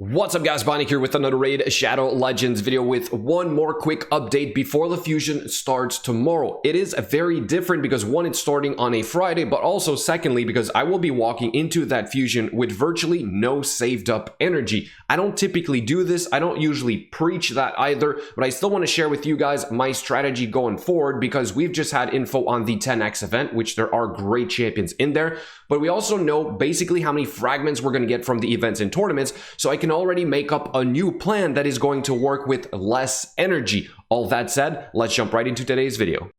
What's up guys, Bionic here with another Raid Shadow Legends video with one more quick update before the fusion starts tomorrow. It is very different because one, it's starting on a Friday, but also secondly, because I will be walking into that fusion with virtually no saved up energy. I don't typically do this, I don't usually preach that either, but I still want to share with you guys my strategy going forward because we've just had info on the 10x event, which there are great champions in there, but we also know basically how many fragments we're going to get from the events and tournaments, so I can already make up a new plan that is going to work with less energy. All that said, let's jump right into today's video.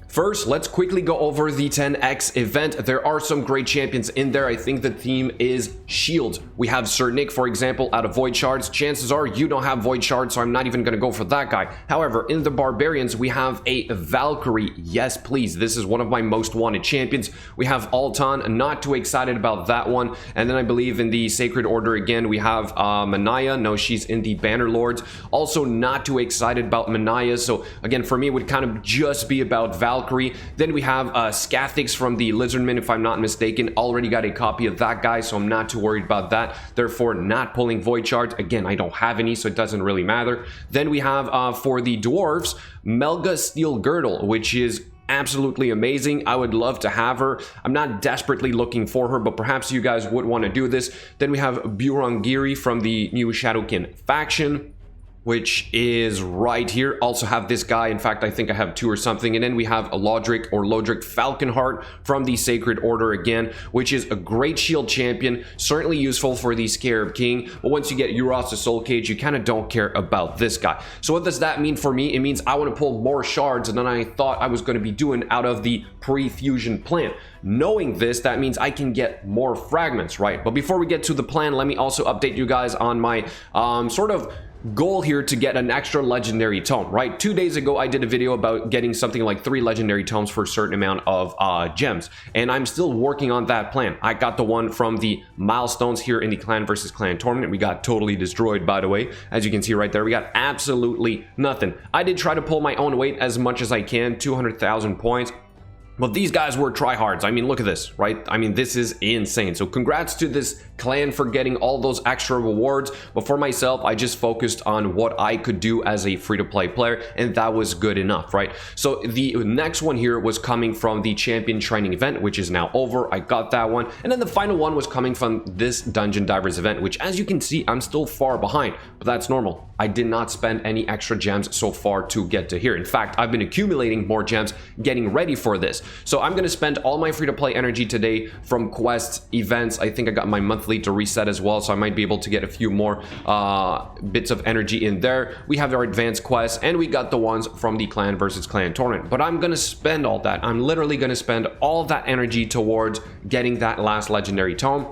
First, let's quickly go over the 10x event. There are some great champions in there. I think the theme is shields. We have Sir Nick, for example, out of Void Shards. Chances are you don't have Void Shards, so I'm not even going to go for that guy. However, in the Barbarians, we have a Valkyrie. Yes, please. This is one of my most wanted champions. We have Altan. Not too excited about that one. And then I believe in the Sacred Order again, we have Manaya. No, she's in the Banner Lords. Also not too excited about Manaya. So again, for me, it would kind of just be about Valkyrie. Then we have Scathix from the Lizardman, if I'm not mistaken. Already got a copy of that guy, so I'm not too worried about that. Therefore, not pulling Void Shards. Again, I don't have any, so it doesn't really matter. Then we have, for the Dwarves, Melga Steel Girdle, which is absolutely amazing. I would love to have her. I'm not desperately looking for her, but perhaps you guys would want to do this. Then we have Burangiri from the new Shadowkin faction, which is right here. Also have this guy. In fact, I think I have two or something. And then we have a Lodric Falconheart from the Sacred Order again, which is a great shield champion, certainly useful for the Scarab King. But once you get Euros to Soul Cage, you kind of don't care about this guy. So what does that mean for me? It means I want to pull more shards than I thought I was going to be doing out of the pre-fusion plan. Knowing this, that means I can get more fragments, right? But before we get to the plan, let me also update you guys on my sort of goal here to get an extra legendary tome, right? 2 days ago, I did a video about getting something like 3 legendary tomes for a certain amount of gems, and I'm still working on that plan. I got the one from the milestones here in the clan versus clan tournament. We got totally destroyed, by the way. As you can see right there, we got absolutely nothing. I did try to pull my own weight as much as I can, 200,000 points. But these guys were tryhards. I mean, look at this, right? I mean, this is insane. So congrats to this clan for getting all those extra rewards. But for myself, I just focused on what I could do as a free-to-play player, and that was good enough, right? So the next one here was coming from the champion training event, which is now over. I got that one. And then the final one was coming from this Dungeon Divers event, which, as you can see, I'm still far behind, but that's normal. I did not spend any extra gems so far to get to here. In fact, I've been accumulating more gems getting ready for this. So I'm going to spend all my free-to-play energy today from quests, events. I think I got my monthly to reset as well, so I might be able to get a few more bits of energy in there. We have our advanced quests, and we got the ones from the clan versus clan tournament. But I'm going to spend all that. I'm literally going to spend all that energy towards getting that last legendary tome,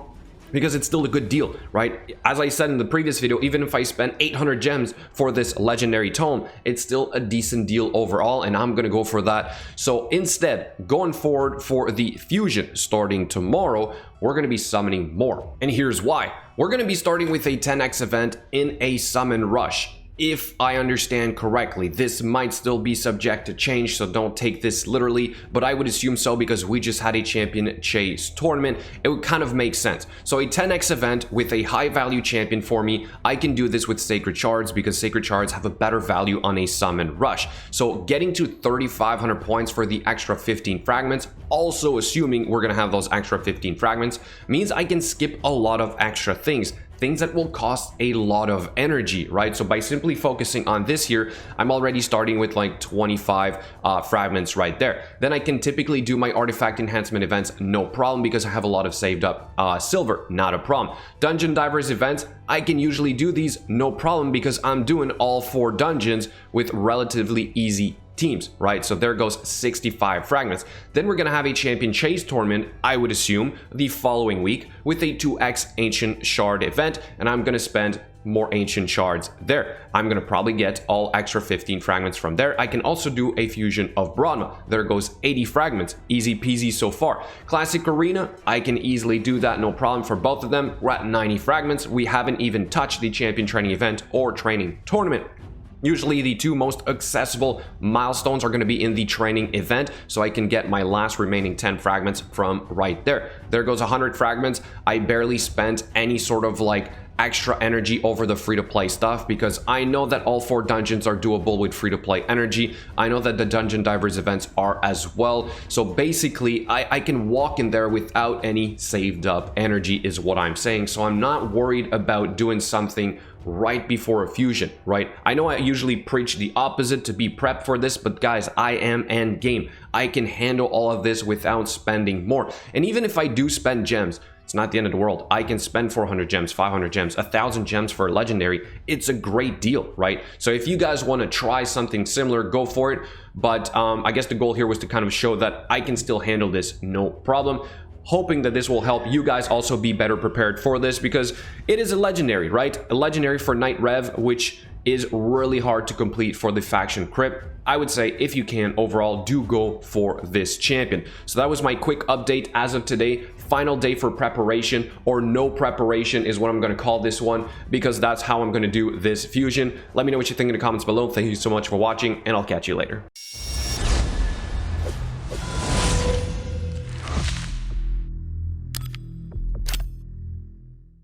because it's still a good deal, right? As I said in the previous video, even if I spent 800 gems for this legendary tome, it's still a decent deal overall, and I'm gonna go for that. So instead, going forward for the fusion starting tomorrow, we're gonna be summoning more. And here's why. We're gonna be starting with a 10x event in a summon rush. If I understand correctly, this might still be subject to change, so don't take this literally, but I would assume so because we just had a champion chase tournament. It would kind of make sense. So a 10x event with a high value champion for me, I can do this with Sacred Shards because Sacred Shards have a better value on a summon rush. So getting to 3,500 points for the extra 15 fragments, also assuming we're gonna have those extra 15 fragments, means I can skip a lot of extra things that will cost a lot of energy, right? So by simply focusing on this here, I'm already starting with like 25 fragments right there. Then I can typically do my artifact enhancement events, no problem, because I have a lot of saved up silver, not a problem. Dungeon Divers events, I can usually do these, no problem, because I'm doing all 4 dungeons with relatively easy teams, right? So there goes 65 fragments. Then we're gonna have a champion chase tournament, I would assume, the following week with a 2x ancient shard event, and I'm gonna spend more ancient shards there. I'm gonna probably get all extra 15 fragments from there. I can also do a fusion of Brahma. There goes 80 fragments, easy peasy so far. Classic Arena, I can easily do that, no problem for both of them. We're at 90 fragments. We haven't even touched the champion training event or training tournament. Usually the two most accessible milestones are going to be in the training event, so I can get my last remaining 10 fragments from right there. There goes 100 fragments. I barely spent any sort of like extra energy over the free-to-play stuff because I know that all 4 dungeons are doable with free-to-play energy. I know that the Dungeon Divers events are as well. So basically, I can walk in there without any saved up energy is what I'm saying. So I'm not worried about doing something right before a fusion, right? I know I usually preach the opposite to be prepped for this, but guys, I am end game. I can handle all of this without spending more. And even if I do spend gems, it's not the end of the world. I can spend 400 gems, 500 gems, 1,000 gems for a legendary. It's a great deal, right? So if you guys want to try something similar, go for it. But I guess the goal here was to kind of show that I can still handle this no problem. Hoping that this will help you guys also be better prepared for this because it is a legendary, right? A legendary for Night Rev, which is really hard to complete for the faction crypt. I would say if you can, overall, do go for this champion. So that was my quick update as of today. Final day for preparation, or no preparation is what I'm going to call this one, because that's how I'm going to do this fusion. Let me know what you think in the comments below. Thank you so much for watching, and I'll catch you later.